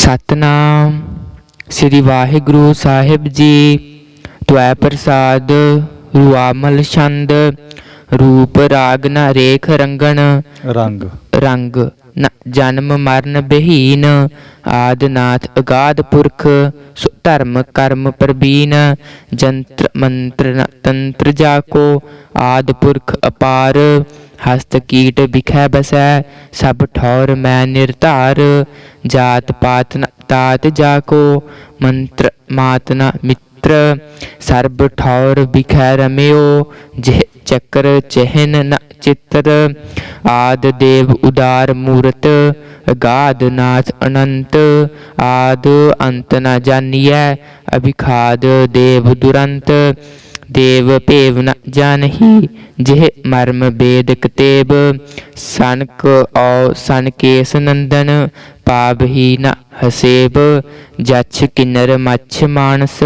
सतनाम श्री वाहिगुरु साहिब जी। त्वै प्रसाद रुआमल छंद, रूप राग न रेख रंगन। रंग रंग न जन्म मरण बहीन, आदिनाथ अगाध पुरख सो धर्म कर्म प्रवीण। जंत्र मंत्र न तंत्र जाको, आदि पुरख अपार। हस्त कीट बिखै बसै, सब ठौर मैं निर्धार। जात पात न तात जाको, मंत्र मात न मित्र। सर्ब ठौर बिखै रम्यो, जिह चक्र चिहन न चित्र। आद देव उदार मूरत, अगाध नाथ अनंत। आद अंत न जानियै, अभिखाद देव दुरंत। देव भेव न जानही, जिह मर्म वेद कतेब। सनक औ सनकेश नंदन, पावही न हसेब। जछ किन्नर मच्छ मानस,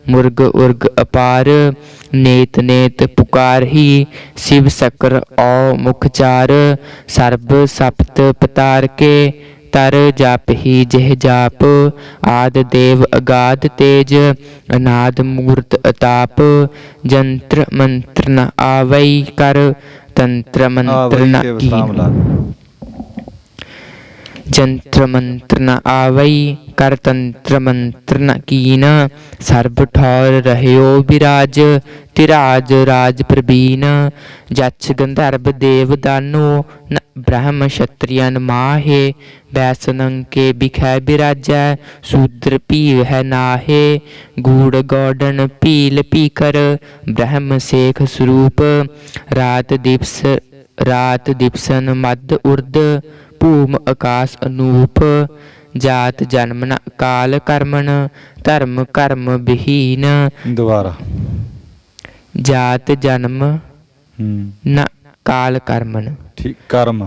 मुर्ग उर्ग अपार। नेत नेत पुकारही, शिव शक्र औ मुखचार। सर्ब सप्त पतार के, तर जाप ही जह जाप। आदि देव अगाध तेज, अनाद मूर्त अताप। जंत्र मंत्र न आवै कर, तंत्र मंत्र न कीन। जंत्र मंत्र न आवै कर, तंत्र मंत्र न कीन। सर्ब ठौर रहयो विराज, तिराज राज प्रवीण। जछ गंधर्व देव दानो, न ब्रह्म क्षत्रियन माहे। बैसनंग के बिखै बिराजै, शूद्र पीव है नाहे। गूढ़ गौडन पील पीकर, ब्रह्म शेख स्वरूप। रात दिवसन मद उर्द, भूम आकाश अनूप। जात जन्म न काल कर्मन, धर्म कर्म विहीन। दोबारा जात जन्म न काल कर्मन, ठीक कर्म।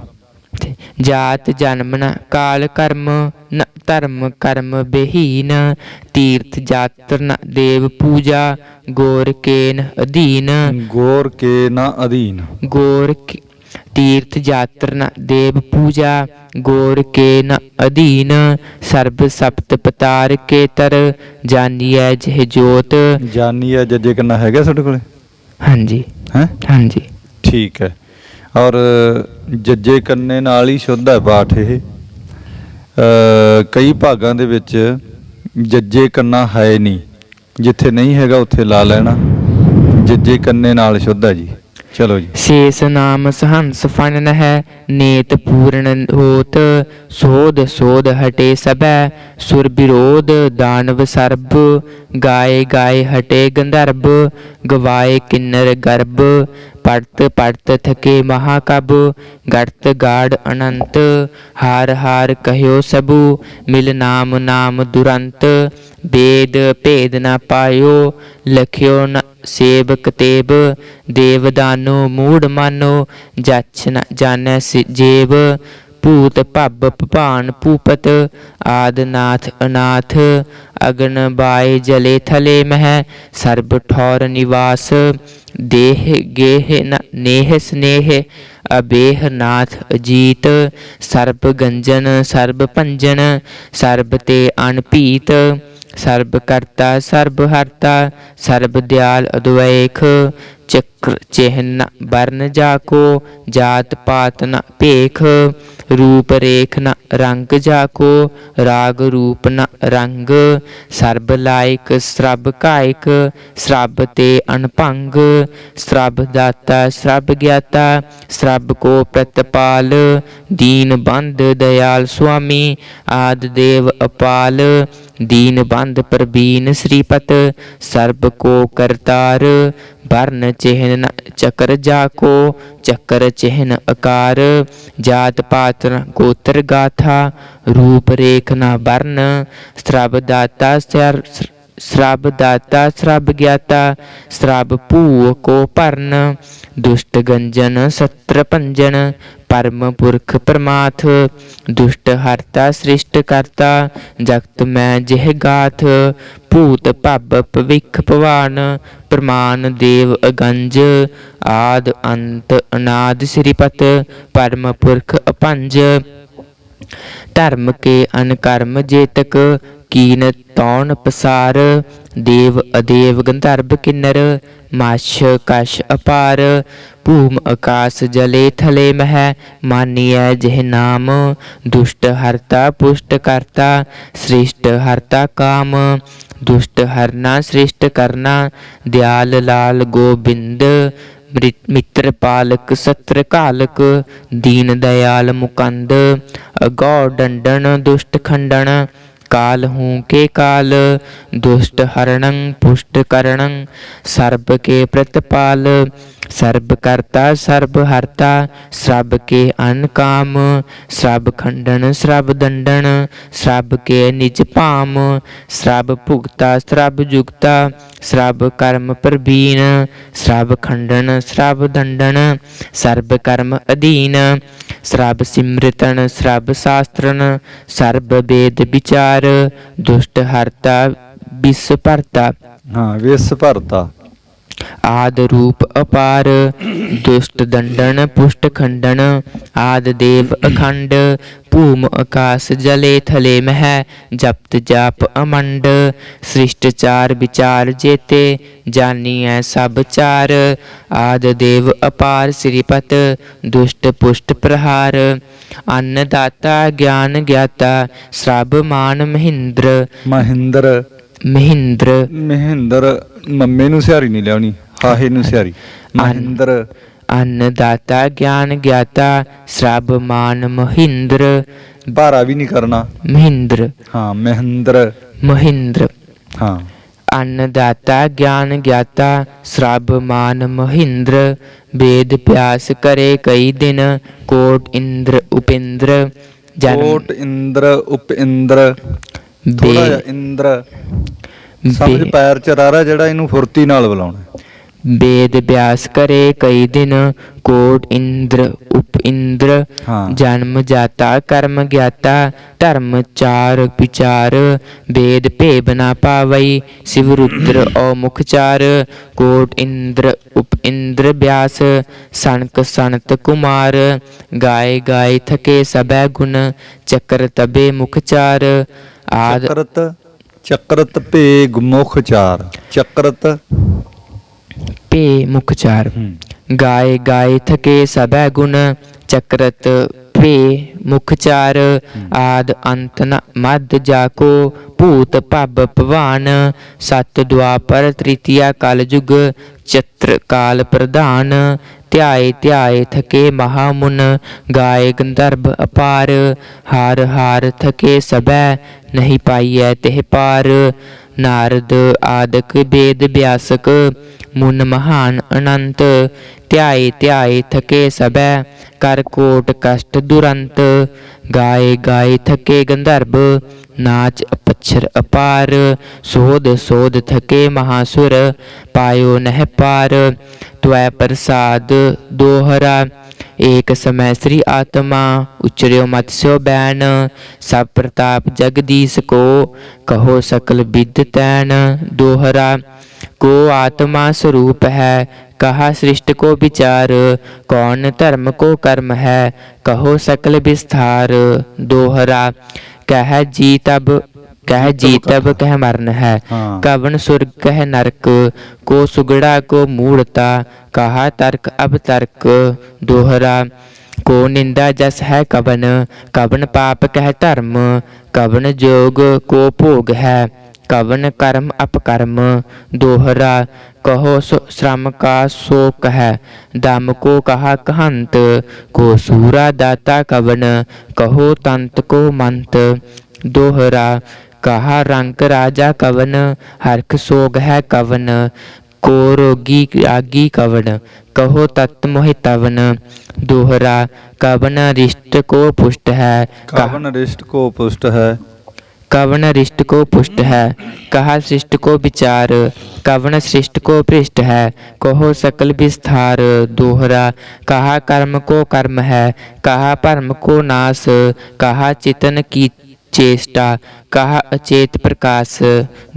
जात जन्म न काल कर्म, न धर्म कर्म विहीन। तीर्थ जात्र न देव पूजा, गोर के न अधीन। गोर के न अधीन। तीर्थ जात्र न देव पूजा, गोर के न अधीन। सर्ब सप्त पतार के तर, जानिए जह जोत। जानिए जजे करना है साढ़े को? हाँ जी हैं? हाँ जी ठीक है। और जज्जे करने नाल ही शुद्ध है पाठ ਇਹ। ਕਈ ਭਾਗਾਂ ਦੇ ਵਿੱਚ ਜੱਜੇ ਕੰਨਾ ਹੈ ਨਹੀਂ, ਜਿੱਥੇ ਨਹੀਂ ਹੈਗਾ ਉੱਥੇ ਲਾ ਲੈਣਾ। ਜੱਜੇ ਕੰਨੇ ਨਾਲ ਸ਼ੁੱਧ ਹੈ ਜੀ। चलो जी। शेष नाम सहंस फन है, नेत पूर्ण होत। सोध सोध हटे सबै, सुर विरोध दानव सर्ब। गाय गाय हटे गंधर्व, गवाए किन्नर गर्भ। पढ़त पढ़त थके महाकब, गढ़त गाढ़ अनंत। हार हार कह्यो सबू, मिल नाम नाम दुरंत। वेद भेद न पायो, लख्यो न सेब कतेब। देव दानो मूढ़ मानो, जछ न जानै जेब। भूत भब भान भूपत, आदनाथ अनाथ। अगन बाय जले थले मह, सर्ब ठौर निवास। देह गेह न नेह स्नेह, अबेह नाथ अजीत। सर्ब गंजन सर्ब भंजन, सर्ब ते अनपीत। सर्ब करता सर्ब हरता, सर्ब दयाल अद्वैख। चक्र चिन्ह वर्ण जाको, जात पात न भेख। रूप रेख न रंग जाको, राग रूप न रंग। सर्ब लायक श्रब कायक, श्रब ते अनभंग। श्रब दाता श्रब ज्ञाता, श्रब को प्रतिपाल। दीन बंध दयाल स्वामी, आदि देव अपाल। दीन बंध प्रवीण श्रीपत, सर्ब को करतार। वर्ण चिन्ह न चक्र जाको, चक्र चिन्ह आकार। जात पात न गोत्र गाथा, रूप रेख न वर्ण। श्रब दाता श्रब दाता श्रब ज्ञाता, श्रब भू को भरन। दुष्ट गंजन सत्र भंजन, परम पुरख परमाथ। दुष्ट हरता सृष्ट करता, जगत मैं जिह गाथ। भूत भब भविख भवान, प्रमाण देव अगंज। आद अंत अनाद श्रीपत, परम पुरख अपंज। धर्म के अनकर्म जेतक कीन तौन पसार। देव अदेव गंधर्व किन्नर माछ कश अपार। भूम आकाश जले थले मह मानिय जह नाम। दुष्ट हरता पुष्ट करता श्रेष्ठ हरता काम। दुष्ट हरना श्रेष्ठ करना दयाल लाल गोबिंद। मित्र पालक सत्र कालक दीन दयाल मुकंद। अगौ डंडन दुष्ट खंडन काल हूँ के काल। दुष्ट हरणं पुष्ट करणं सर्ब के प्रतिपाल। सर्ब करता सर्ब हरता श्रब के अनकाम। श्रब खंडन श्रब दंडन श्रब के निज पाम। श्रब भुगता श्रब जुगता श्रब कर्म प्रवीण। श्रब खंडन श्रब दंडन सर्ब कर्म अधीन। श्रब सिमृतन श्रब शास्त्रन सर्ब वेद विचार। दुष्ट हरता विष भरता। हाँ, विष भरता। आद रूप अपार। दुष्ट दंडन पुष्ट खंडन आद देव अखंड। भूम आकाश जले थले मह जप्त जाप अमंड। सृष्ट चार विचार जेते जानिए सब चार। आद देव अपार श्रीपत दुष्ट पुष्ट प्रहार। अन्नदाता ज्ञान ज्ञाता श्रब मान महेंद्र। ਮਹਿੰਦਰ महेंद्र ਮੰਮੇ ਨੂੰ ਸਿਹਾਰੀ ਨਹੀਂ ਲਿਆਉਣੀ, ਹਾਹੇ ਨੂੰ ਸਿਹਾਰੀ। ਮਹਿੰਦਰ अन्नदाता ज्ञान ज्ञाता श्रब मान महेंद्र। ਭਾਰਾ ਵੀ ਨਹੀਂ ਕਰਨਾ। महेंद्र ਹਾਂ, ਮਹਿੰਦਰ। महेंद्र ਹਾਂ, अन्नदाता ज्ञान ज्ञाता श्रब मान महेंद्र। वेद व्यास करे कई दिन कोट इंद्र उपेंद्र। ਕੋਟ ਇੰਦਰ ਉਪਇੰਦਰ। ਥੋੜਾ ਜਿਹਾ ਇੰਦਰ ਸਮਝ, ਪੈਰ ਚ ਰਾਰਾ ਜਿਹੜਾ, ਇਹਨੂੰ ਫੁਰਤੀ ਨਾਲ ਬੁਲਾਉਣਾ। वेद व्यास करे कई दिन कोट इंद्र उप इंद्र। हाँ। जन्म जाता कर्म ज्ञाता धर्म चार विचार। वेद भेद ना पावई शिव रुद्र और मुखचार। कोट इंद्र उप इंद्र व्यास सनक सनत कुमार। गाय गाय थके सबै गुण चक्र तबे मुखचार। आद चक्रत पे मुख चार। चक्रत पे मुखचार। गाय गाय थके सबै गुण चक्रत पे मुखचार। आद अंत न मद जाको भूत भव भवान। सत द्वापर तृतीया कल जुग चत्र काल प्रधान। ध्याए ध्याए थके महामुन गाय गंधर्व अपार। हार हार थके सबै नहीं पाइयै तेह पार। नारद आदक वेद व्यासक मुन महान अनंत। ध्याए ध्याए थके सबै कर कोट कष्ट दुरंत। गाय गाय थके गंधर्व नाच अपच्छर अपार। सोध सोध थके महासुर पायो नह पार। त्वै प्रसाद दोहरा एक समय श्री आत्मा। उचर्यो मत्स्यो बैन सब प्रताप जगदीश को। कहो सकल विद तैन दोहरा। को आत्मा स्वरूप है कहा सृष्ट को विचार। कौन धर्म को कर्म है कहो सकल विस्तार। दोहरा कह जी तब कह मरण है। हाँ। कवन स्वर्ग कह नरक को सुगड़ा को मूढ़ता। कहा तर्क अब तर्क। दोहरा को निंदा जस है कवन कवन पाप कह धर्म। कवन जोग को भोग है कवन कर्म अपकर्म। दोहरा कहो श्रम का शोक है दम को कहा कहंत। को सूरा दाता कवन कहो तंत को मंत। दोहरा कहा रंग राजा कवन हरख सोग है कवन। को रोगी रागी कवन कहो तत् मोहि तवन। दोहरा कवन रिष्ट को पुष्ट है कवन रिष्ट को पुष्ट है। कवन रिष्ट को पुष्ट है कहा सृष्ट को विचार। कवन सृष्ट को पृष्ठ है कहो सकल विस्तार। दोहरा कहा कर्म को कर्म है कहा परम को नाश। कहा चितन की चेष्टा कहा अचेत प्रकाश।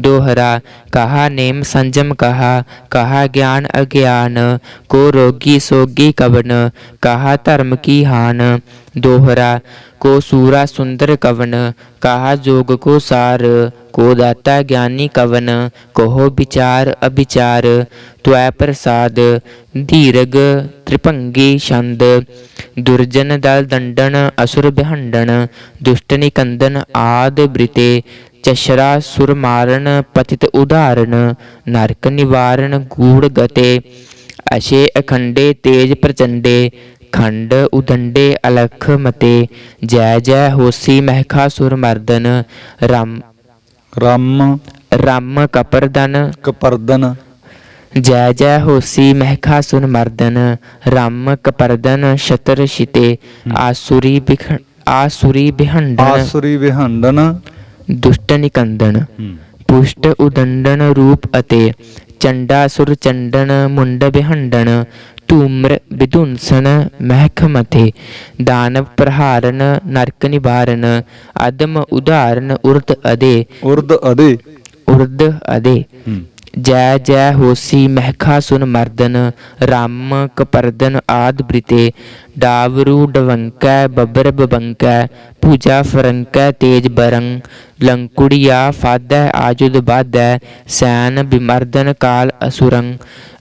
दोहरा कहा नेम संयम कहा ज्ञान अज्ञान। को रोगी सोगी कवन कहा धर्म की हान। दोहरा। को सूरा सुंदर कवन, कहा जोग को सार। को दाता ज्ञानी कवन, कहो विचार अविचार। त्वै प्रसाद दीर्घ त्रिभंगी छंद। दुर्जन दल दंडन, असुर बिहंडन। दुष्ट निकंदन आद बृते। चशरा सुर मारण, पतित उदाहरण। नरक निवारण गूढ़ गते। अशे अखंडे तेज प्रचंडे। खंड उदंडे अलख मते। जय जय होसी महखासुर मर्दन। राम राम राम कपरदन। कपर्दन। जय जय होसी महखासुर मर्दन। राम कपर्दन शतर शिते। आसुरी बिहंडन। आसुरी विहंडन। दुष्ट निकंदन। पुष्ट उदंडन रूप अते। चंडासुर चंडन मुंड बिहंडन। धूम्र विधुंसन महख मथे। दानव प्रहारन नरक निवारण। अदम उदाहरण उर्द अदे। उर्द अदे। उर्द अदे। जय जय होसी महखासुन मर्दन। राम कपर्दन आद बृते। डावरू डवंकै बबर बबंकै। भुजा फरंकै तेज बरंग। लंकुड़िया फादै आजुद बाधै। सैन बिमर्दन काल असुरंग।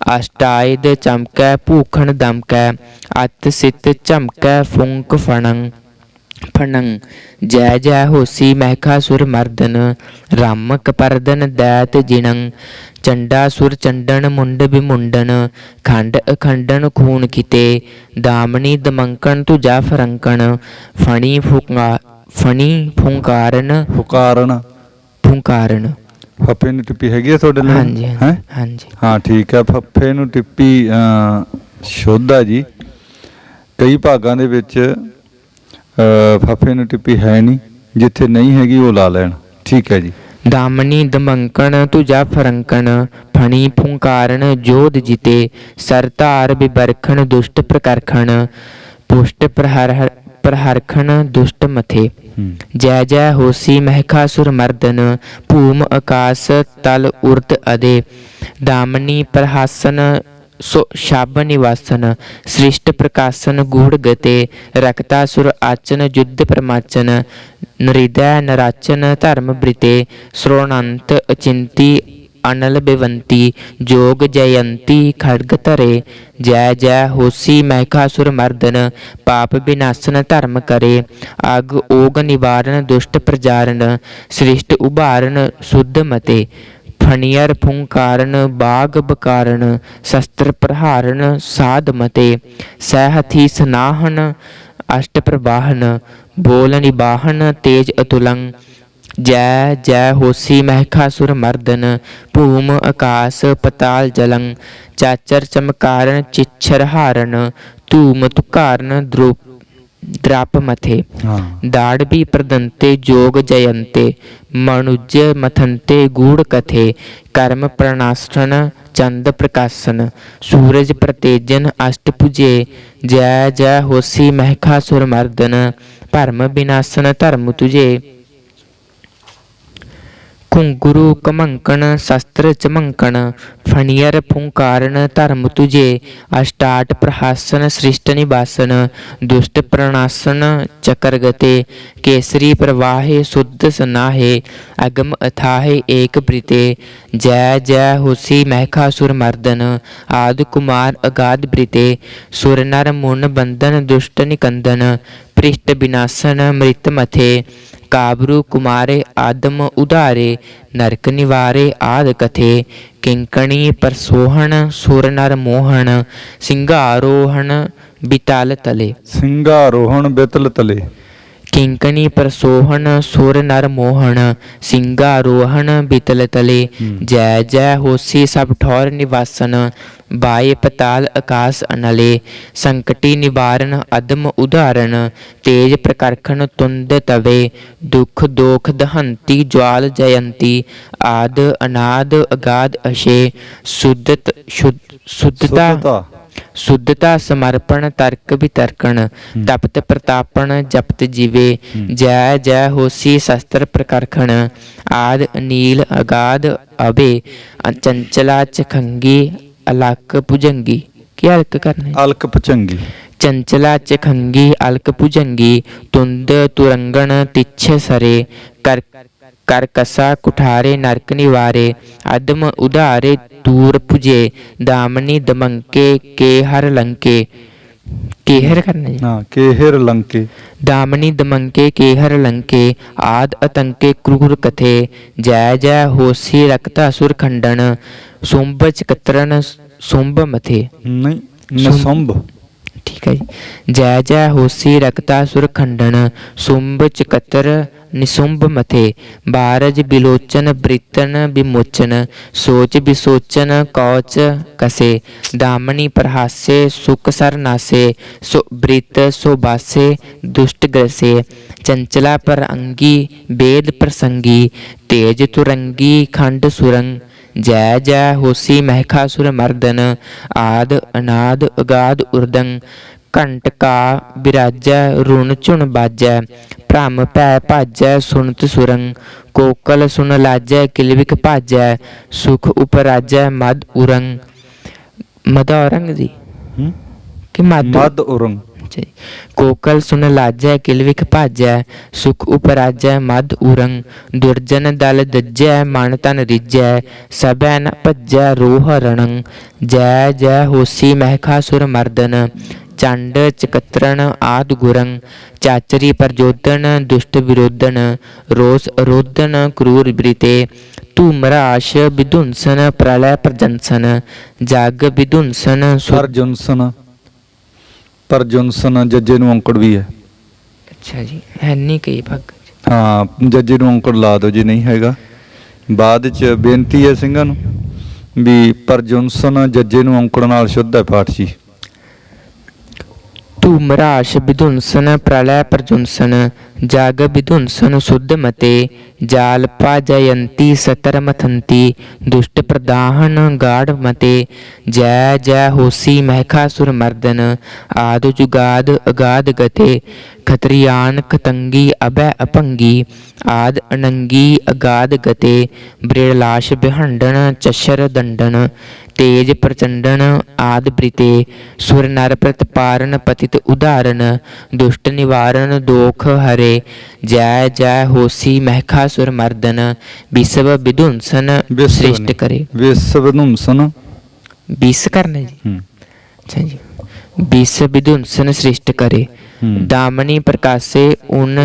अष्टायुध चमकै भूखण दमकै। अत सित चमकै फुंक फणंग। फणंग। जय जय होसी महखासुर मर्दन। राम कपर्दन दैत जिणंग। चंडासुर चंडन मुंड बिमुंडन। खंड अखंडन खून खिते। दामनी दमंकन तुजा फरंकन। फणी फुंकारन। फुकारण। फुंकारन। ਫੱਫੇ ਨੂੰ ਟਿੱਪੀ ਹੈਗੀ ਆ ਤੁਹਾਡੇ ਨਾਲ? ਹਾਂਜੀ ਹੈ ਹਾਂਜੀ। ਹਾਂ ਠੀਕ ਹੈ। ਫੱਫੇ ਨੂੰ ਟਿੱਪੀ ਸ਼ੁੱਧ ਆ ਜੀ। ਕਈ ਭਾਗਾਂ ਦੇ ਵਿੱਚ ਫੱਫੇ ਨੂੰ ਟਿੱਪੀ ਹੈ ਨਹੀਂ, ਜਿੱਥੇ ਨਹੀਂ ਹੈਗੀ ਉਹ ਲਾ ਲੈਣ। ਠੀਕ ਹੈ ਜੀ। दामनी दमंकन तुझा फरंकन। फणी फुंकारन जोध जिते। सरतार बिबरखन दुष्ट प्रकरखन। पुष्ट प्रहरखन दुष्ट मथे। जय जय होसी महखासुर मर्दन। भूम आकाश तल उर्द अदे। दामनी प्रहासन सो शाब निवासन। सृष्ट प्रकाशन गूढ़ गते। रक्तासुर आचन युद्ध परमाचन। नृदय नराचन धर्म बृते। श्रोणंत अचिंती अनल बेवंती। जोग जयंती खड़ग धरे। जय जय होसी महखासुर मर्दन। पाप विनाशन धर्म करे। अग ओग निवारण दुष्ट प्रजारण। सृष्ट उभारण शुद्ध मते। फणियर फुंकारन बाग बकारन। शस्त्र प्रहारन साध मते। सहथी सनाहन अष्ट प्रवाहन। बोल निबाहन तेज अतुलंग। जय जय होसी महखासुर मर्दन। भूम आकाश पताल जलंग। चाचर चमकारन चिच्छर हारन। धूम तुकारन द्राप मथे। दाड़ भी प्रदंते जोग जयंते। मनुज मथंते गूढ़ कथे। कर्म प्रणाशन चंद प्रकाशन। सूरज प्रतेजन अष्टभुजे। जय जय होसी महखासुर मर्दन। भरम विनाशन धर्म तुझे। घुंगरू कमंकन शस्त्र चमंकन। फणियर फुंकारन धर्म तुझे। अष्टाट प्रहासन सृष्ट निवासन। दुष्ट प्रणाशन चकर गते। केसरी प्रवाहे शुद्ध सनाहे। अगम अथाहे एक बृते। जय जय होसी महखासुर मर्दन। आदि कुमार अगाध बृते। सुर नर मुन बंधन दुष्ट निकंदन। पृष्ठ विनाशन मृत मथे। काबरू कुमारे आदम उदारे। नरक निवारे आद कथे। किंकणी परसोहन सुर नर मोहन। सिंगारोहण बितल तले। सिंगारोहण बितल तले। किंकणी प्रसोहन सुर नर मोहन। सिंगारोहण बितल तले। जय जय होसी सब ठौर निवासन। बाय पताल आकाश अनले। संकटी निवारण अदम उदाहरण। तेज प्रकरखन तुंद तवे। दुख दोख दहंती ज्वाल जयंती। आद अनाद अगाध अशे। शुद्धता शुद्धता समर्पण तर्क वितर्कण। तपत प्रतापण जपत जीवे। जय जय होसी शस्त्र प्रकरखण। आद अनील अगाध अबे। चंचला चखंगी अलक भुजंगी। क्या अलक करने? अलक भुजंगी। ਚੰਚਲਾ ਚਖੰਗੀ ਅਲਕ ਭੁਜੰਗੀ ਤੁੰਦ ਤੁਰੰਗਣ ਤਿੱਛ ਸਰੇ ਕਰ ਕਰ ਕਸਾ ਕੁਠਾਰੇ ਨਰਕ ਨਿਵਾਰੇ ਅਦਮ ਉਧਾਰੇ ਦੂਰ ਪੁਜੇ ਦਾਮਨੀ ਦਮੰਕੇ ਕੇ ਹਰ ਲੰਕੇ ਕੇਹਰ ਕਰਨਾ ਜੀ ਹਾਂ ਕੇਹਰ ਲੰਕੇ दामनी दमंके केहर लंके आद अतंके क्रूर कथे जय जय होसी रक्तासुर खंडन सुंभ चकत्रन सुंभ मथे ਨਹੀਂ ਨਸੰਭ ठीक है जी जय जय होसी रक्तासुर खंडन सुंभ चकत्र निसुंभ मथे बारज बिलोचन बृतन विमोचन सोच विसोचन कौच कसे दामनी प्रहासे सुख सर नासे सो बृत सो बासे दुष्ट ग्रसे चंचला पर अंगी वेद प्रसंगी तेज तुरंगी खंड सुरंग जय जय होसी महखासुर मर्दन आद अनाद अगाध उर्दंग कंटका बिराजै रुण चुन बाजै भ्रम भै भाजै सुनत सुरंग कोकल सुन लाजै किलविक भाजै सुख उपराजै मद उरंग मदौरंग जी कि ਮਦ ਉਰੰਗ कोकल सुन लाजै किलविक भाजै सुख उपराजै मद उरंग दुर्जन दल दज्जै मन तन रिजै सबै न भज्जै रोह रणंग जय जय होसी महखासुर मर्दन चंड चकत्रन आद गुरंग चाचरी प्रजोदन दुष्ट विरोधन रोष अरोधन क्रूर वृते धूमराश विधुंसन प्रलय प्रजंसन जग विधुंसन ਪਰਜੁਨਸਨ ਜੱਜੇ ਨੂੰ ਔਂਕੜ ਵੀ ਹੈ ਅੱਛਾ ਜੀ ਹੈ ਨਹੀਂ ਕਈ ਭਾਗ ਹਾਂ ਜੱਜੇ ਨੂੰ ਔਂਕੜ ਲਾ ਦਿਓ ਜੇ ਨਹੀਂ ਹੈਗਾ ਬਾਅਦ ਚ ਬੇਨਤੀ ਹੈ ਸਿੰਘਾਂ ਨੂੰ ਵੀ ਪਰਜੁਨਸਨ ਜੱਜੇ ਨੂੰ ਔਂਕੜ ਨਾਲ ਸ਼ੁੱਧ ਹੈ ਪਾਠ ਜੀ धूमराश विधुंसन प्रलय प्रजुंसन जग विधुंसन शुद्ध मते जालपा जयंती सतर मथंती दुष्ट प्रदाहन गाढ़ मते जय जय होसी महखासुर मर्दन आद जुगाद अगाध गते खतरियान खतंगी अभय अपंगी आद अनंगी अगाध गते ब्रेलाश बिहंडन चशर दंडन तेज प्रचंडन आद ब्रिते सुर नर प्रतपारण पतित उदाहरण दुष्ट निवारण दोख हरे जय जय होसी महखासुर मर्दन विश्व विधुंसन श्रेष्ठ करे विश्व विधुंसन विष करना जी अच्छा जी विश्व विधुंसन श्रेष्ठ करे दामनी प्रकाशे उन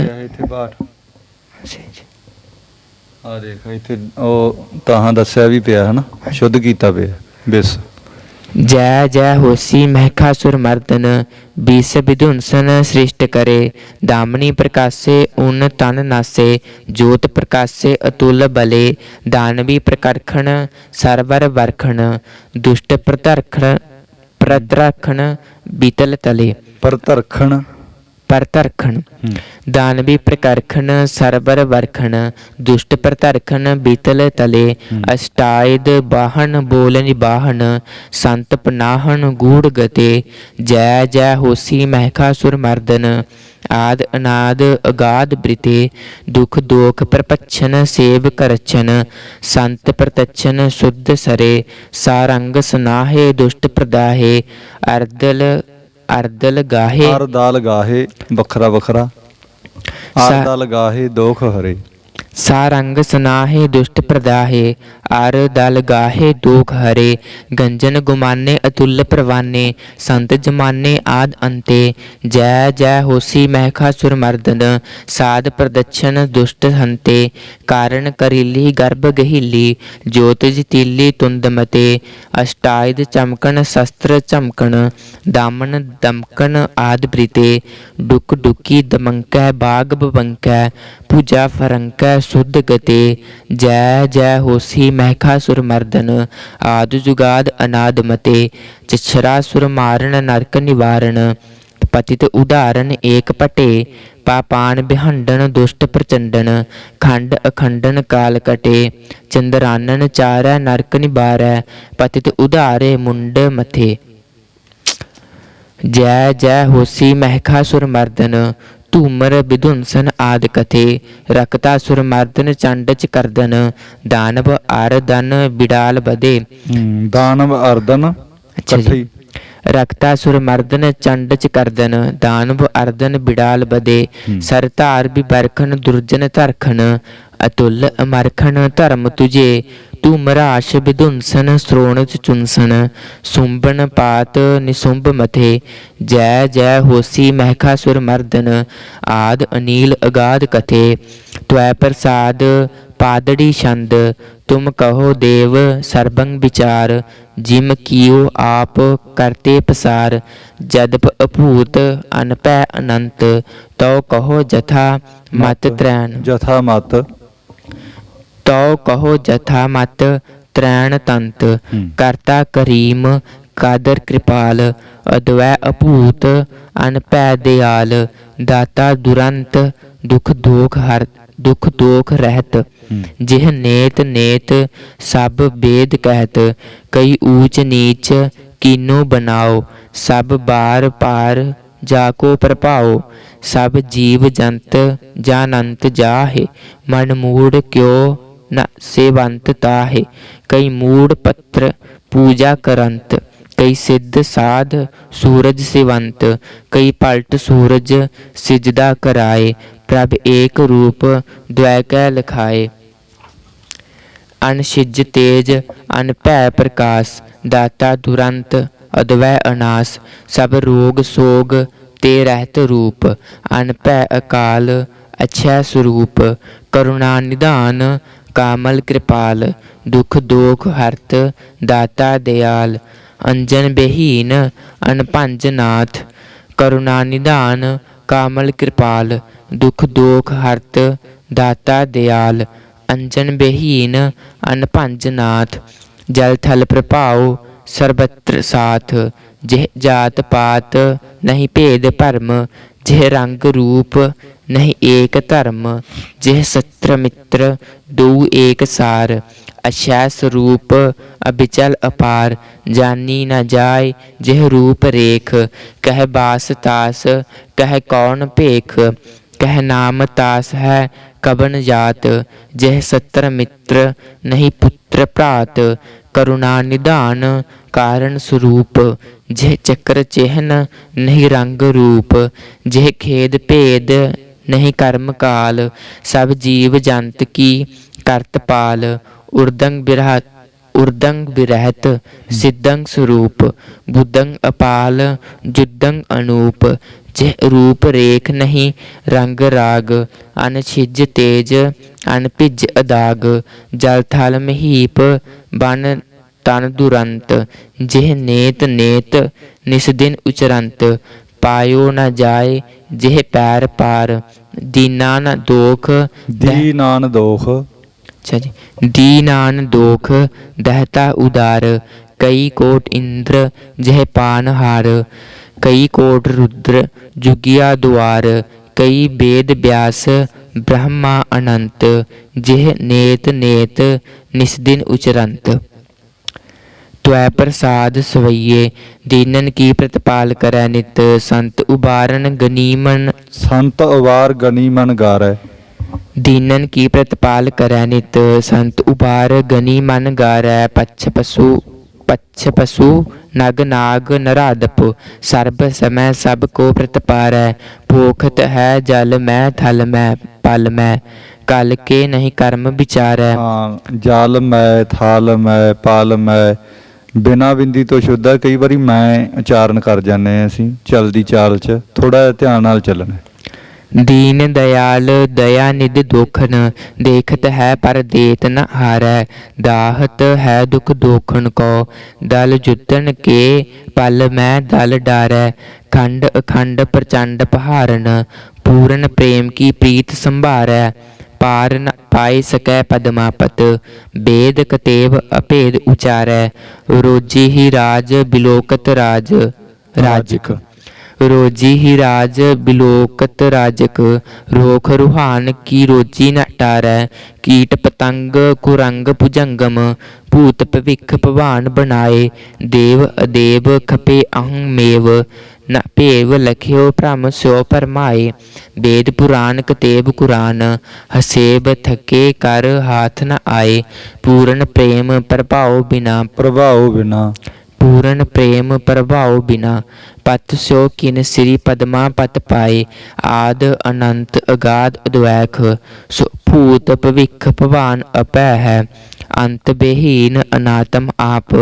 ਆ ਦੇਖ ਇੱਥੇ ਉਹ ਤਾਂ ਦੱਸਿਆ ਵੀ ਪਿਆ ਹੈ ਨਾ ਸ਼ੁੱਧ ਕੀਤਾ ਪਿਆ ਬਿਸ जय जय होसी महखासुर मर्दन विष विधुंसन सृष्ट करे दामनी प्रकाशे उन तन नासे जोत प्रकाशे अतुल बले दानवी प्रकरखण सरवर वरखण दुष्ट प्रतरखण बीतल तले परतरखण दानवी प्रकरखण सरवर वरखण दुष्ट प्रतरखण बीतल तले अष्टायद वाहन बोलन वाहन संत पनाहन गूढ़ गते जय जय होसी महखासुर मर्दन आद अनाद अगाध ब्रिते दुख दोख प्रपच्छन सेव करछन संत प्रतच्छन शुद्ध सरे सारंग सनाहे दुष्ट प्रदाहे अरदल गाहे अरदाल गाहे बखरा बखरा अरदाल गाहे दोख हरे सारंग सनाहे दुष्ट प्रदाहे आर दल गाहे दोख हरे गंजन गुमाने अतुल प्रवाने संत जमाने आद अंते जय जय होसी महखासुर मर्दन साध प्रदक्षिण दुष्ट हंते कारण करीली गर्भ गहीली ज्योत जतीली तुंद मते अष्टायद चमकन शस्त्र चमकन दामन दमकन आद ब्रिते डुक डुकी दमंकै बाग बबंकै पूजा फरंकै शुद्ध गते जय जय होसी महखासुर मर्दन आद जुगाद अनाद मते चछरासुर मारण नरक निवारण पतित उदाहरण एक पटे पापान बिहंडन दुष्ट प्रचंडन खंड अखंडन काल कटे चंद्रानन चारै नरक निबारै पतित उदारे मुंड मथे जय जय होसी महखासुर मर्दन धूमर विधुंसन आद कथे रक्तासुर मर्दन चंड च करदन दानव अरदन बिडाल बदे दानव अरदन अच्छा जी रक्तासुर मर्दन चंड च करदन दानव अर्दन बिड़ाल बदे सरतार बिबरखन दुर्जन तरखन अतुल अमरखन धर्म तुझे तू मराश विधुंसन श्रोणच चुनसन सुंबन पात निसुंब मथे जय जय होसी महखासुर मर्दन आद अनील अगाध कथे त्वै प्रसाद पादड़ी छंद तुम कहो देव सर्वं विचार जिम कियो आप करते पसार जदप अभूत अनपै अनंत तो कहो जथा मत त्रैन जथा मत तो कहो जथा मत त्रैण तंत करता करीम कादर कृपाल अद्वै अभूत अनपै दयाल दाता दुरंत दुख दोख रहत जिह नेत नेत सब वेद कहत कई ऊंच नीच कीनो बनाओ सब बार पार जाको प्रभाओ सब जीव जंत जानंत जाहे मन मूड क्यों न सेवंत ताहे कई मूड पत्र पूजा करंत कई सिद्ध साध सूरज सेवंत कई पलट सूरज सिजदा कराए प्रभ एक रूप द्वैकै लखाए अनशिज तेज अनभै प्रकाश दाता दुरंत अद्वै अनास सब रोग सोग ते रहत रूप अनभै अकाल अक्षय स्वरूप करुणा निधान कामल कृपाल दुख दोख हरत दाता दयाल अंजन बेहीन अनभंज नाथ करुणा निधान कामल कृपाल दुख दोख हरत दाता दयाल अंजन बेहीन अनभंज नाथ जल थल प्रभाव सर्वत्र साथ जिह जात पात नहीं भेद भरम जिह रंग रूप नहीं एक धर्म जिह सत्र मित्र दो एक सार अक्षय स्वरूप अबिचल अपार जानी न जाय जिह रूप रेख कह बास तास कह कौन भेख कह नाम तास है कबन जात जिह सत्र मित्र नहीं पुत्र भ्रात करुणा निधान कारण स्वरूप जिह चक्र चिन्ह नहीं रंग रूप जिह खेद भेद नहीं कर्म काल सब जीव जंत की करतपाल उर्दंग विरहत सिद्धंग स्वरूप बुद्धंग अपाल जुद्धंग अनूप जिह रूप रेख नहीं रंग राग अनछिज तेज अनभिज अदाग जल थल महीप बन तन दुरंत जिह नेत नेत निस दिन उचरंत पायो न जाए जिह पैर पार दीनान दोख दीनान दोख अच्छा जी दीनान दोख दहता उदार कई कोट इंद्र जह पान हार कई कोट रुद्र जुगिया द्वार कई वेद व्यास ब्रह्मा अनंत जिह नेत नेत निस्दिन उचरंत त्वै प्रसाद सवैये दीनन की प्रतिपाल करै नित संत उबारन गनीमन संत उबार गनीमन गारै दीनन की प्रतिपाल करै नित संत उबार गनी मन गारै पच्छ पशु नग नाग नरादप सर्ब समय सब को प्रतिपारै भोखत है जल मैं थल मैं पल मैं कल के नहीं कर्म विचारै ਹਾਂ ਜਲ ਮੈਂ ਥਲ ਮੈਂ ਪਲ ਮੈਂ ਬਿਨਾਂ ਬਿੰਦੀ ਤੋਂ ਸ਼ੁੱਧ ਹੈ। ਕਈ ਵਾਰੀ ਮੈਂ ਉਚਾਰਨ ਕਰ ਜਾਂਦੇ ਹਾਂ ਅਸੀਂ ਚਲਦੀ ਚਾਲ 'ਚ ਥੋੜਾ ਜਿਹਾ ਧਿਆਨ ਨਾਲ ਚੱਲਣਾ। दीन दयाल दया निध दोखन देखत है पर देत न हारै दाहत है दुख दोखन को दल जुतन के पल मैं दल डारै खंड अखंड प्रचंड पहारन पूर्ण प्रेम की प्रीत संभारै पार न पाए सकै पदमापत वेद कतेव अभेद उचारै रोजी ही राज बिलोकत राजक रोजी ही राज बिलोकत राजक रोख रूहान की रोजी न टारै कीट पतंग कुरंग भुजंगम भूत भविख भवान बनाए देव अदेव खपे अहं मेव न भेव लख्यो भ्रम स्यो परमाए वेद पुराण कतेब कुरान हसेब थके कर हाथ न आए पूर्ण प्रेम प्रभाव बिना पूर्ण प्रेम प्रभाव बिना। पत स्यो किन श्री पद्मा पत पाए। आद अनंत अगाध अद्वैख। सो भूत भविख भवान अपै है। अंत बेहीन अनातम आप।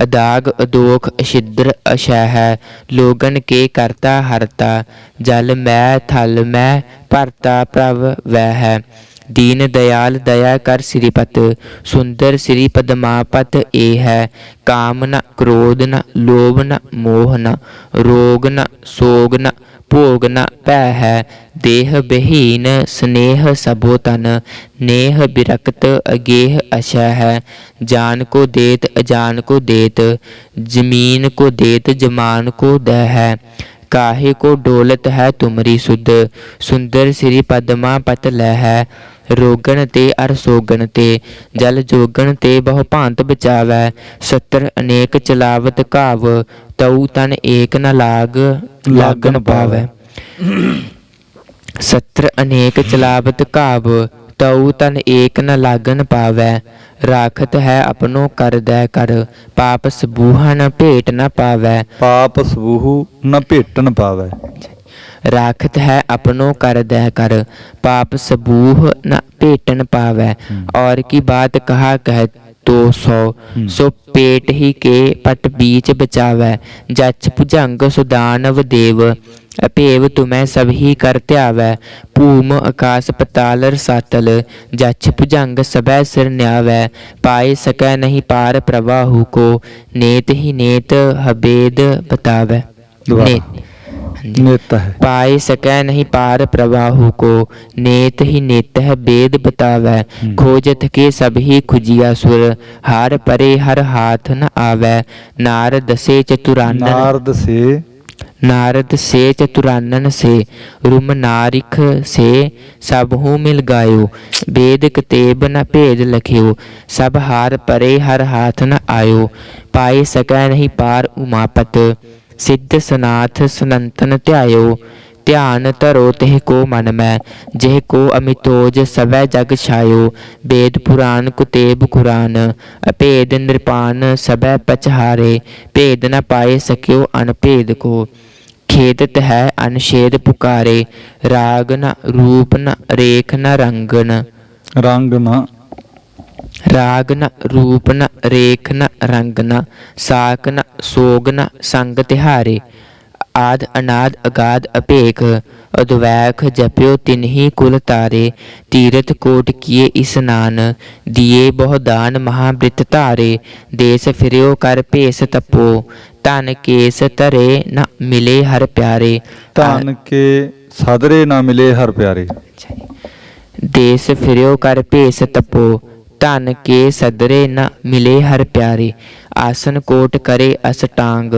अदाग अदोख अछिद्र अशय है। लोगन के करता हरता। जल मैं थल मैं भरता प्रभ वह है। दीन दयाल दया कर श्रीपत। सुंदर श्री पद्मापत ए है। काम न क्रोध न लोभ न मोह न। रोग न सोग न भोग न भय है। देह बहीन स्नेह सबो तन। नेह बिरक्त अगेह अशय है। जान को देत अजान को देत। जमीन को देत जमान को दह है। काहे को डोलत है तुमरी सुध। सुंदर श्री पद्मा पत लह है। रोगन ते अर सोगन ते। जल जोगन ते बहु भांत बचावै। सत्र अनेक चलावत घाव। तऊ तन एक न लागन पावै। सत्र अनेक चलावत घाव। तऊ तन एक न लागन पावै। राखत है अपनो कर दै कर। पाप सबूहा न भेट न पावै। पाप सबूहु न भेटन पावै। राखत है अपनो कर दै कर। पाप सबूह न भेटन पावै। और की बात कहा कह तो सो पेट ही के पट बीच बचावै। जच भुजंग सुदानव देव। अपेव तुम्हें सब ही कर त्यावै। भूम आकाश पताल रसातल। जच भुजंग सबै सिर न्यावै। पाए सकै नहीं पार प्रवाहु को। नेत ही नेत हबेद बतावै। नेत है पाए सकै नहीं पार प्रवाहु को। नेत ही नेत है वेद बतावै। खोजत के सब ही खुजिया सुर। हार परे हर हाथ न आवै। नारद से चतुरानन नारद से चतुरानन से। रुम नारिख से सबहु मिल गायो। वेद कतेब न भेद लख्यो। सब हार परे हर हाथ न आयो। पाए सकै नहीं पार उमापत। सिद्ध सनाथ सनंतन ध्यायो। ध्यान धरो तिह को मन में। जिह को अमितोज सवै जग छायो। वेद पुराण कुतेब कुरान। अभेद नृपान सबै पचहारे। भेद न पाए सक्यो अनभेद को। खेदत है अनछेद पुकारे। राग न रूप न रेख न रंगन। राग न रूप न रेख न रंग न। साक न सोग न संग तिहारे। आद अनाद अगाध अपेख। अद्वैख जप्यो तिन्ही कुल तारे। तीरथ कोट किए स्नान। दिए बहु दान महावृत धारे। देश फिर्यो कर भेस तपो। धन केस धरे न मिले हर प्यारे। धन के सदरे न मिले हर प्यारे। देश फिर्यो कर भेस तपो। धन के सदरे न मिले हर प्यारे। आसन कोट करे अष्टांग।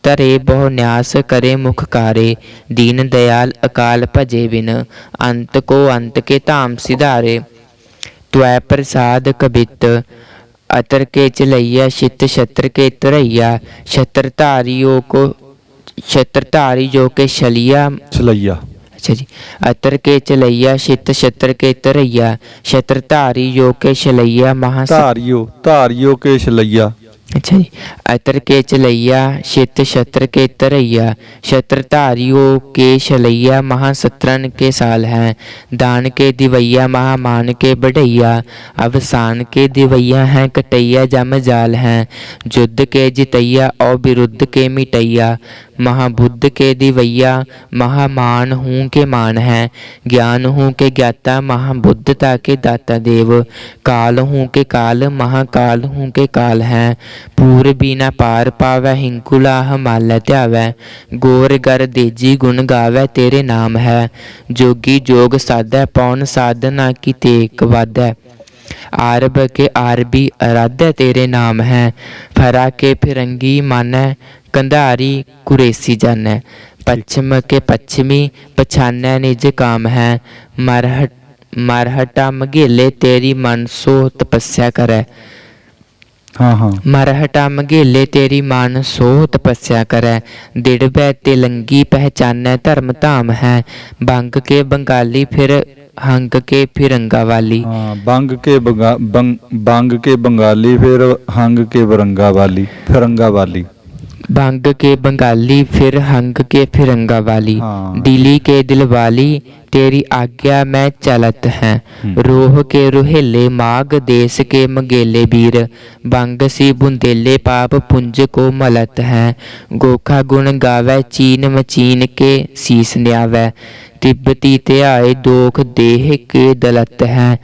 धरे बहु न्यास करे मुख कारे। दीन दयाल अकाल भजे बिन। अंत को अंत के धाम सिधारे। त्वै प्रसाद कबित। अतर के चलैया शित छत्र के तरैया। छत्रधारी जो के छलिया। अच्छा जी। अतर के चलैया शित छत्र के तरैया। छत्रधारी जो के छलैया धारियो के छलैया। अच्छा जी। अतर के चलैया शित छत्र के तरैया। छत्रधारियों के छलैया महासत्रन के साल हैं। दान के दिवैया महामान के बढ़ैया। अवसान के दिवैया हैं कटैया जम जाल हैं। युद्ध के जितैया और विरुद्ध के मिटैया। महाबुद्ध के दिवैया महामान हूँ के मान है। ज्ञान हूँ के ज्ञाता महाबुद्धता के दाता देव। काल हूँ के काल महाकाल हूँ के काल हैं। पूर बिना पार पावै हिंकुला हमाल ध्यावै। गोर गर देजी गुण गावै तेरे नाम है। जोगी जोग साधै पौन साधना की तेक वाधै। आरब के आरबी आराध्य तेरे नाम है। फरा के फिरंगी मानै कंधारी कुरेसी जानै। पश्चिम के पश्चिमी पछानै निज काम है। मरहटा मघेले तेरी मन सो तपस्या करे। मरहटा मघेले तेरी मान सो तपस्या करे। दिड़बै तिलंगी पहचानै धर्म धाम है। बंग के बंगाली फिर हंग के फिरंगा वाली। हाँ, बंग के बंगाली, फिर हंग के फिरंगा वाली। भंग के बंगाली फिर हंग के फिरंगा वाली। हाँ। दिली के दिल वाली तेरी आज्ञा में चलत है। रोह के रुहेले माग देश के मगेले वीर। बंग सी बुंदेले पाप पुंज को मलत है। गोखा गुण गावै चीन मचीन के शीस न्यावै। तिब्बती त्याए दोख देह के दलत है।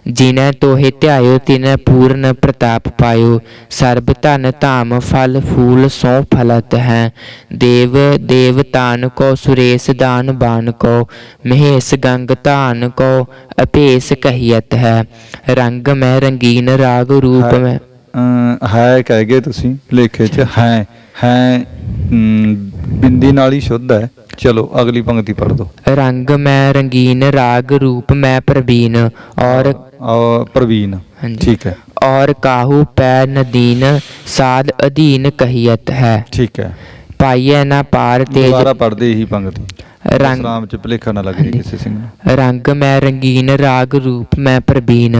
जिन्हें तोहे ध्यायो तिन्हें पूर्ण प्रताप पायो। सर्ब धन धाम फल फूल सो फलत है। देव देवतान को सुरेश दान बान को। महेश गंग तान को अपेस कहियत है। रंग में रंगीन राग रूप में है कह गए तुसी लेखे च है बिंदी नाल ही शुद्ध है। चलो अगली पंक्ति पढ़ दो। रंग में रंगीन राग रूप में प्रवीण और प्रवीण। ठीक है। और काहू पै नदीन साध अधीन कहियत है। ठीक है। पाइए न पार तेज। दोबारा पढ़ दे यही पंक्ति। रंग राम च भुलेखा न लगे किसी सिंह ने। रंग में रंगीन राग रूप में प्रवीण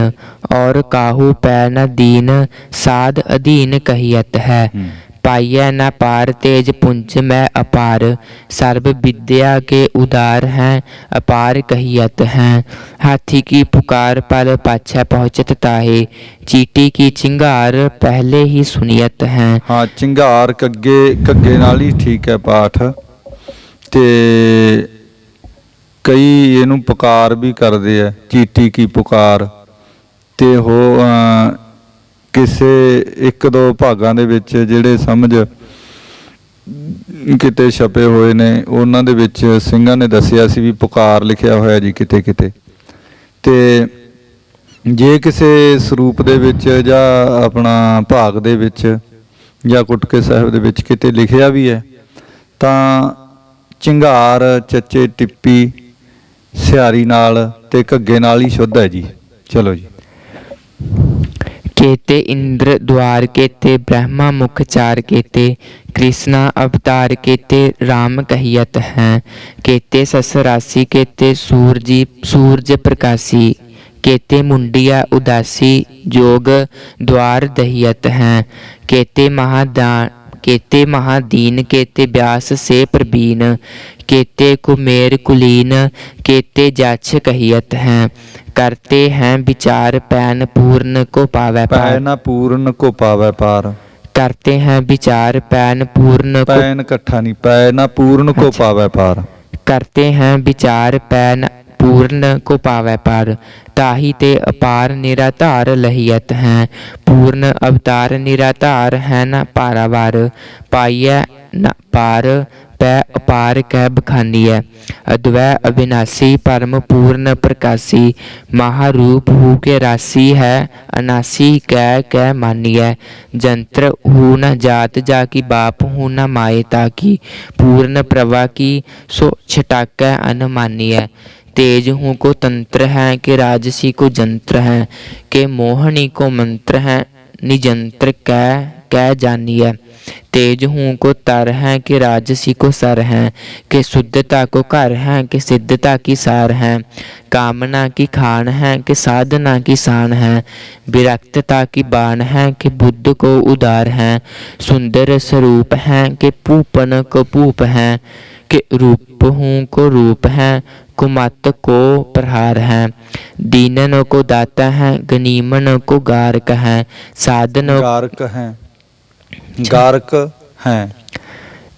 और काहू पै न दीन साध अधीन कहियत है। पाइए न पार तेज पुंज में अपार। सर्व विद्या के उदार हैं अपार कहियत हैं। हाथी की पुकार पर पाछे पहुँचत ताहे। चीटी की चिंगार पहले ही सुनियत हैं। हाँ, चिंगार कग्गे नाल ही ठीक है पाठ। ते कई ਇਹਨੂੰ पुकार भी करते है चीटी की पुकार। ਤੇ ਹੋ ਕਿਸੇ ਇੱਕ ਦੋ ਭਾਗਾਂ ਦੇ ਵਿੱਚ ਜਿਹੜੇ ਸਮਝ ਕਿਤੇ ਛਪੇ ਹੋਏ ਨੇ ਉਹਨਾਂ ਦੇ ਵਿੱਚ ਸਿੰਘਾਂ ਨੇ ਦੱਸਿਆ ਸੀ ਵੀ ਪੁਕਾਰ ਲਿਖਿਆ ਹੋਇਆ ਜੀ ਕਿਤੇ ਕਿਤੇ। ਤੇ ਜੇ ਕਿਸੇ ਸਰੂਪ ਦੇ ਵਿੱਚ ਜਾਂ ਆਪਣਾ ਭਾਗ ਦੇ ਵਿੱਚ ਜਾਂ ਕੁਟਕੇ ਸਾਹਿਬ ਦੇ ਵਿੱਚ ਕਿਤੇ ਲਿਖਿਆ ਵੀ ਹੈ ਤਾਂ ਝਿੰਗਾਰ ਚੱਚੇ ਟਿੱਪੀ ਸਿਹਾਰੀ ਨਾਲ ਤੇ ਘੱਗੇ ਨਾਲ ਹੀ ਸ਼ੁੱਧ ਹੈ ਜੀ। ਚਲੋ ਜੀ। केते इंद्र द्वार केते ब्रह्मा मुख चार केते कृष्णा अवतार केते राम कहियत हैं। केते ससरासी केते सूरज प्रकाशी केते मुंडिया उदासी जोग द्वार दहियत हैं। केते महादीन केते व्यास से प्रवीण केते कुमेर कुलीन केते जाछ कहियत हैं। करते हैं विचार पैन पूर्ण को पावै पार। पैन पूर्ण को पावै पार। करते हैं विचार पैन पूर्ण को। पैन इकट्ठा नहीं, पैन पूर्ण को पावै पार। करते हैं विचार पैन पूर्ण को पावै पार। ताही ते अपार निराधार लहियत हैं। पूर्ण अवतार निराधार है न पारावार। पाइय न पार पै अपार कह बखानिय। अद्वै अविनाशी परम पूर्ण प्रकाशी। महारूप हु के राशि है अनासी कह मानिय। जंत्र हु न जात जाकी बाप हु न माए ताकी। पूर्ण प्रभा की सो छटाक अनुमानिय। तेज हूँ को तंत्र है कि राजसी को जंत्र है। के मोहनी को मंत्र है निजंत्र कह जानिय। तेज हूँ को तर है कि राजसी को सर है। कि शुद्धता को कर है कि सिद्धता की सार है। कामना की खान है कि साधना की शान है। विरक्तता की बाण है कि बुद्ध को उदार है। सुंदर स्वरूप है कि पूपन को पूप है। कि रूप हूँ को रूप है कुमत को प्रहार है। दीनन को दाता है गनीमन को गारक है। साधन गारक है गारक है।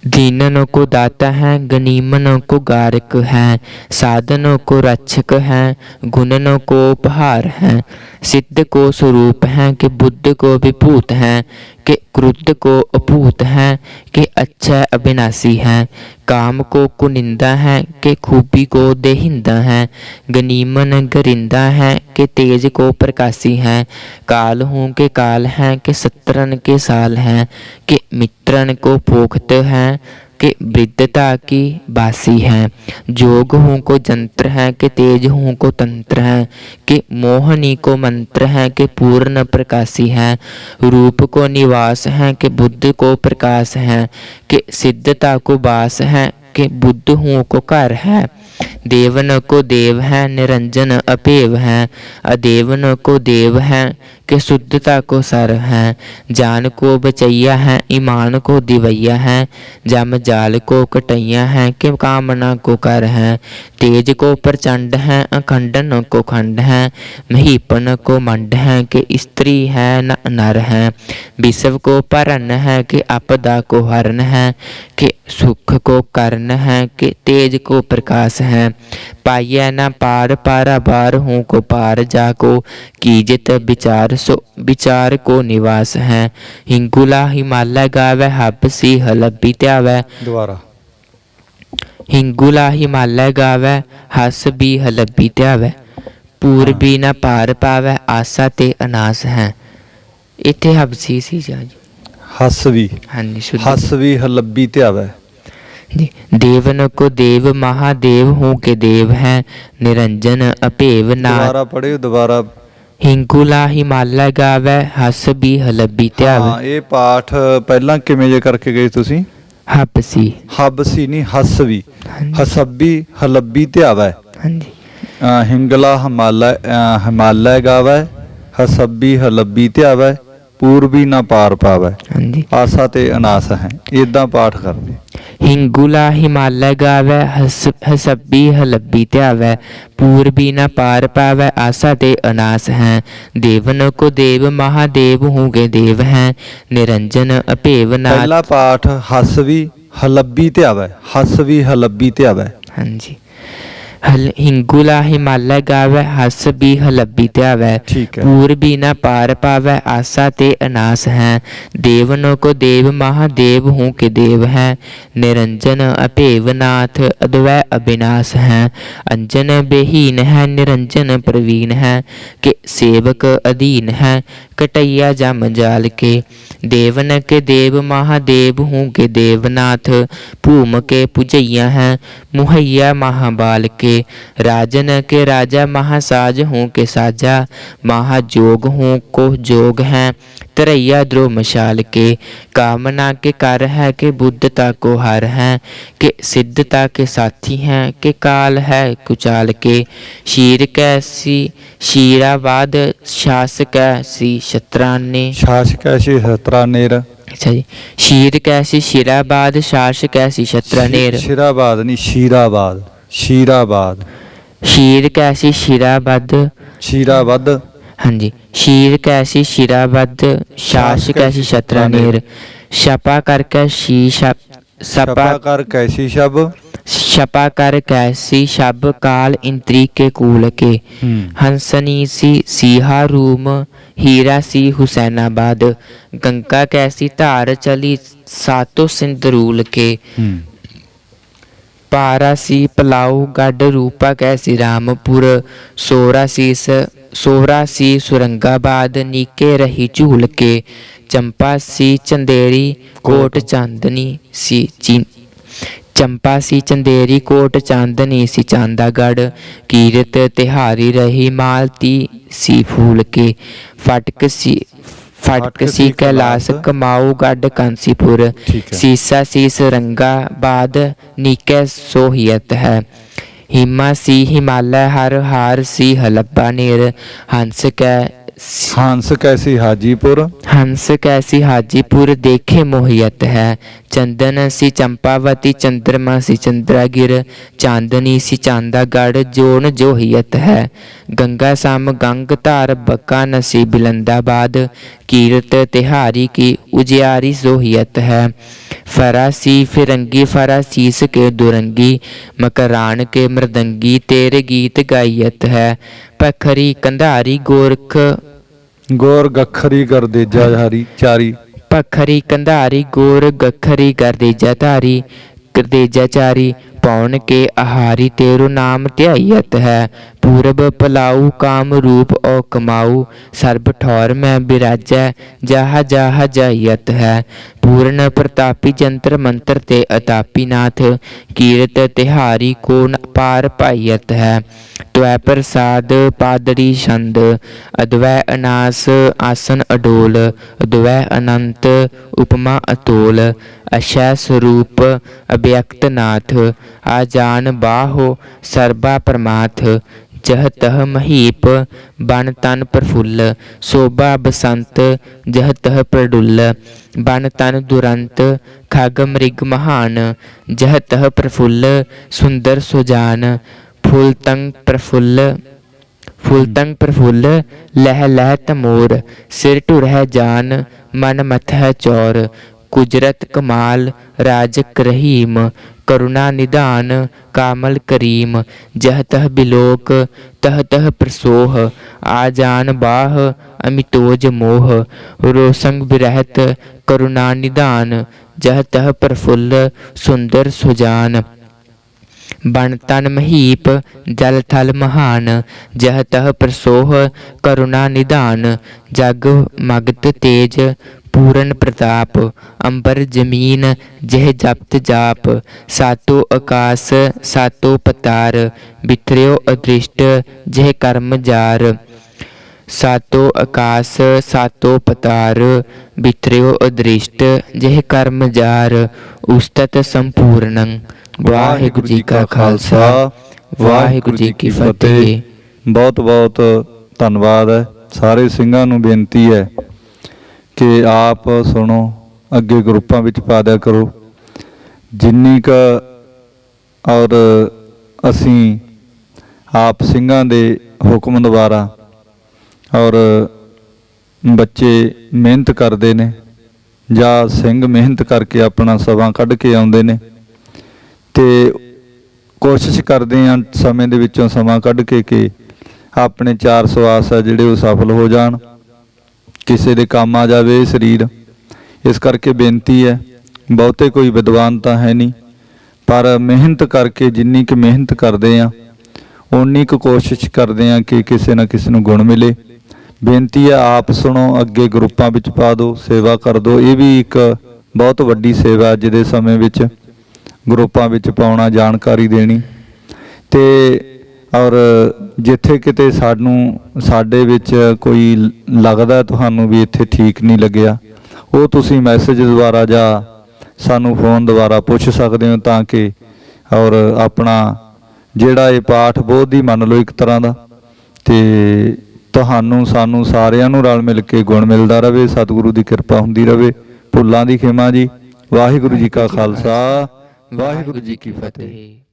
दीनन को दाता है गनीमन को गारक है। साधनों को रक्षक है गुणन को उपहार है। सिद्ध को स्वरूप है कि बुद्ध को विभूत है। कि क्रुद्ध को अपूत है कि अच्छा अविनाशी है। काम को कुनिंदा है कि खूबी को देहिंदा है। गनीमन गरिंदा है कि तेज को प्रकाशी है। काल हूँ के काल है कि सत्रन के साल है। कि मित्रन को पोखत है कि वृद्धता की बासी है। जोग हूँ को जंत्र है कि तेज हूँ को तंत्र है। कि मोहनी को मंत्र है कि पूर्ण प्रकाशी है। रूप को निवास है कि बुद्ध को प्रकाश है। कि सिद्धता को वास है कि बुद्ध हूँ को कर है। देवन को देव है निरंजन अपेव है, अदेवन को देव है कि शुद्धता को सर है। जान को बचैया है ईमान को दिवैया है, जम जाल को कटैया है कि कामना को कर है। तेज को प्रचंड है अखंडन को खंड है, महीपन को मंड है कि स्त्री है न नर है। विश्व को परन है कि आपदा को हरण है, कि सुख को करण है कि तेज को प्रकाश है। पाइय न पार पारावार हूँ को पार जाको, कीजित विचार सो विचार को निवास है। हिंगुला हिमालय गावे हब सी हलबी त्यावै, दोबारा। हिंगुला हिमालय गावे हस भी हलबी त्यावै, पूर्वी न पार पावै आशा ते अनास है। इत्थे हबसी सी जी। हसवी हाँ जी शुद्ध हसवी हलब्बी त्यावै जी। देवन को देव महादेव हूँ के देव है, निरंजन अपेव नाथ। दोबारा पढ़िਓ दोबारा। हिंगुला हिमालय गावै हस भी हलबी त्यावै। ਹਾਂ ਇਹ ਪਾਠ ਪਹਿਲਾਂ ਕਿਵੇਂ ਜੇ ਕਰਕੇ ਗਏ ਤੁਸੀਂ? हबसी। ਹਬਸੀ ਨਹੀਂ ਹਸਵੀ, हाँ जी ਹਸੱਬੀ ਹਲੱਬੀ ਧਿਆਵੈ। हाँ जी ਹਿੰਗਲਾ ਹਿਮਾਲय ਗਾਵੈ, ਹਸੱਬੀ ਹਲੱਬੀ ਧਿਆਵੈ, ਪੂਰਬੀ ਨਾ ਪਾਰ ਪਾਵੈ, हाँ जी। ਆਸਾ ਤੇ ਅਨਾਸ ਹੈ। ਇਦਾਂ ਪਾਠ ਕਰਨੇ। हिंगुला हिमालय गावै हसब्बी हलब्बी त्यावै, पूर्वी न पार पावै आशा ते अनास है। देवन को देव महादेव हूँ के देव हैं, निरंजन अपेव नाथ। ਪਹਿਲਾ ਪਾਠ ਹਸਵੀ ਹਲੱਬੀ ਧਿਆਵੈ, ਹਸਵੀ ਹਲੱਬੀ ਧਿਆਵੈ। हाँ जी। हिंगुला हिमालय गावै हस भी हलब्बी त्यावै, ठीक है। पूर्वी न पार पावै आशा ते अनास है। देवन को देव महादेव हूँ के देव हैं, निरंजन अपेव नाथ अद्वै अविनाश है। अंजन बेहीन है निरंजन प्रवीण है, कि सेवक अधीन है कटैया जम जाल के। देवन के देव महादेव हूँ के देवनाथ, भूम के पुजैया हैं मुहैया महाबाल के। राजन के राजा महासाज हूँ के साजा, महाजोग हूँ को जोग हैं तरैया ध्रुव मशाल के। कामना के कर है कि बुद्धता को हर है, कि सिद्धता के साथी हैं कि काल है कुचाल के। शीर कैसी शीराबाद शास कैसी शत्राने। शासक ऐसी शत्रानेर। अच्छा जी। शीर कैसी शीराबाद शास कैसी शत्रानेर। शिराबाद नहीं शीराबाद, शीराबाद। शीर कैसी शीराबद। शीराबद। हाँ जी। शीर कैसी शीराबद शास कैसी शत्रानेर। शपा करके शीशा सपा सपा कर कैसी शब। शपा कर कैसी शब काल इंद्री के कूल के। हंसनी सी सीहा रूम हीरा सी हुसैनाबाद, गंगा कैसी धार चली सातों सिंदरूल के। पारा सी पलाऊ गढ़ रूपा कैसी रामपुर, सोहरा सी सुरंगाबाद नीके रही झूल के। चंपा सी चंदेरी कोट चांदनी सी चंपा सी चंदेरी कोट चांदनी सी चांदागढ़, कीरत तिहारी रही मालती सी फूल के। फटक सी कैलाश कमाऊ गढ़ कांसीपुर, सीसा सी सरंगाबाद नीके सोहियत है। हिमा सी हिमालय हर हार सी हलब्बा नेर, हंस कैसी हाजीपुर। हंस कैसी हाजीपुर देखे मोहियत है। चंदन सी चंपावती चंद्रमा सी चंद्रागिर, चांदनी सी चांदागढ़ जोन जोहियत है। गंगा साम गंग धार बक्का नसी बिलंदाबाद, कीरत तिहारी की उजियारी जोहियत है। फरा सी फिरंगी फरा शीस के दुरंगी, मकरान के मृदंगी तेरे गीत गायत है। पखरी कंधारी गोरख गोर गखरी गर्देजा हरी चारी। पखरी कंधारी गोर गखरी गर्देजा धारी, गर्देजा चारी। पौन के आहारी तेरो नाम ध्यायत है। पूरब पलाऊ काम रूप और कमाऊ सर्ब ठौर में बिराजै जहा जहा जयत है पूर्ण प्रतापी जंत्र मंत्र ते अतापी नाथ कीरत तिहारी को न पार पायत है त्वै प्रसाद पादरी छंद अद्वै अनास आसन अडोल अद्वै अनंत उपमा अतोल अक्षय स्वरूप अव्यक्त नाथ आजान बाहो सर्बा परमाथ जह तह महीप बन तन प्रफुल्ल शोभा बसंत जह तह प्रडुल्ल बन तन दुरंत खग मृग महान जह तह प्रफुल्ल सुंदर सुजान फूलतंग प्रफुल्ल लह लह तमोर सिर टुरह जान मन मथह चौर कुजरत कमाल राजक रहीम करुणा निदान कामल करीम जह तह बिलोक तह तह प्रसोह आजान बाह अमितोज मोह रोसंग बिरहत करुणा निदान जह तह प्रफुल्ल सुंदर सुजान बन तन महीप जल थल महान जह तह प्रसोह करुणा निदान जग मगत तेज पूरन प्रताप अंबर जमीन जह जपत जाप सातो आकाश सातो पतार बिथर्यो अदृष्ट जह कर्म जार सातो आकाश सातो पतार बिथर्यो अदृष्ट जह कर्म जार उस्तत संपूर्णं वाहिगुरु जी का खालसा वाहिगुरु जी की फतेह। बहुत बहुत धन्यवाद है। सारे ਸਿੰਘਾਂ ਨੂੰ ਬੇਨਤੀ है कि आप सुनो ਅੱਗੇ ਗਰੁੱਪਾਂ ਵਿੱਚ ਪਾ ਦਿਆ ਕਰੋ ਜਿੰਨੀ ਕ ਔਰ ਅਸੀਂ ਆਪ ਸਿੰਘਾਂ ਦੇ ਹੁਕਮ ਦੁਆਰਾ ਔਰ ਬੱਚੇ ਮਿਹਨਤ ਕਰਦੇ ਨੇ ਜਾਂ ਸਿੰਘ ਮਿਹਨਤ ਕਰਕੇ ਆਪਣਾ ਸਮਾਂ ਕੱਢ ਕੇ ਆਉਂਦੇ ਨੇ ਤੇ ਕੋਸ਼ਿਸ਼ ਕਰਦੇ ਹਾਂ ਸਮੇਂ ਦੇ ਵਿੱਚੋਂ ਸਮਾਂ ਕੱਢ ਕੇ ਕਿ ਆਪਣੇ ਚਾਰ ਸਵਾਸ ਆ ਜਿਹੜੇ ਉਹ ਸਫਲ ਹੋ ਜਾਣ ਕਿਸੇ ਦੇ ਕੰਮ ਆ ਜਾਵੇ ਸਰੀਰ। ਇਸ ਕਰਕੇ ਬੇਨਤੀ ਹੈ ਬਹੁਤੇ ਕੋਈ ਵਿਦਵਾਨ ਤਾਂ ਹੈ ਨਹੀਂ ਪਰ ਮਿਹਨਤ ਕਰਕੇ ਜਿੰਨੀ ਕੁ ਮਿਹਨਤ ਕਰਦੇ ਆ ਉਨੀ ਕੁ ਕੋਸ਼ਿਸ਼ ਕਰਦੇ ਆ ਕਿ ਕਿਸੇ ਨਾ ਕਿਸੇ ਨੂੰ ਗੁਣ ਮਿਲੇ। ਬੇਨਤੀ ਹੈ ਆਪ ਸੁਣੋ ਅੱਗੇ ਗਰੁੱਪਾਂ ਵਿੱਚ ਪਾ ਦਿਓ ਸੇਵਾ ਕਰ ਦਿਓ। ਇਹ ਵੀ ਇੱਕ ਬਹੁਤ ਵੱਡੀ ਸੇਵਾ ਅੱਜ ਦੇ ਸਮੇਂ ਵਿੱਚ ਗਰੁੱਪਾਂ ਵਿੱਚ ਪਾਉਣਾ ਜਾਣਕਾਰੀ ਦੇਣੀ ਤੇ ਔਰ ਜਿੱਥੇ ਕਿਤੇ ਸਾਡੇ ਵਿੱਚ ਕੋਈ ਲੱਗਦਾ ਤੁਹਾਨੂੰ ਵੀ ਇੱਥੇ ਠੀਕ ਨਹੀਂ ਲੱਗਿਆ ਉਹ ਤੁਸੀਂ ਮੈਸੇਜ ਦੁਆਰਾ ਜਾਂ ਸਾਨੂੰ ਫੋਨ ਦੁਆਰਾ ਪੁੱਛ ਸਕਦੇ ਹੋ ਤਾਂ ਕਿ ਔਰ ਆਪਣਾ ਜਿਹੜਾ ਇਹ ਪਾਠ ਬੋਧ ਹੀ ਮੰਨ ਲਓ ਇੱਕ ਤਰ੍ਹਾਂ ਦਾ ਤੇ ਤੁਹਾਨੂੰ ਸਾਨੂੰ ਸਾਰਿਆਂ ਨੂੰ ਰਲ ਮਿਲ ਕੇ ਗੁਣ ਮਿਲਦਾ ਰਹੇ ਸਤਿਗੁਰੂ ਦੀ ਕਿਰਪਾ ਹੁੰਦੀ ਰਹੇ। ਭੁੱਲਾਂ ਦੀ ਖਿਮਾ ਜੀ। ਵਾਹਿਗੁਰੂ ਜੀ ਕਾ ਖਾਲਸਾ ਵਾਹਿਗੁਰੂ ਜੀ ਕੀ ਫਤਿਹ।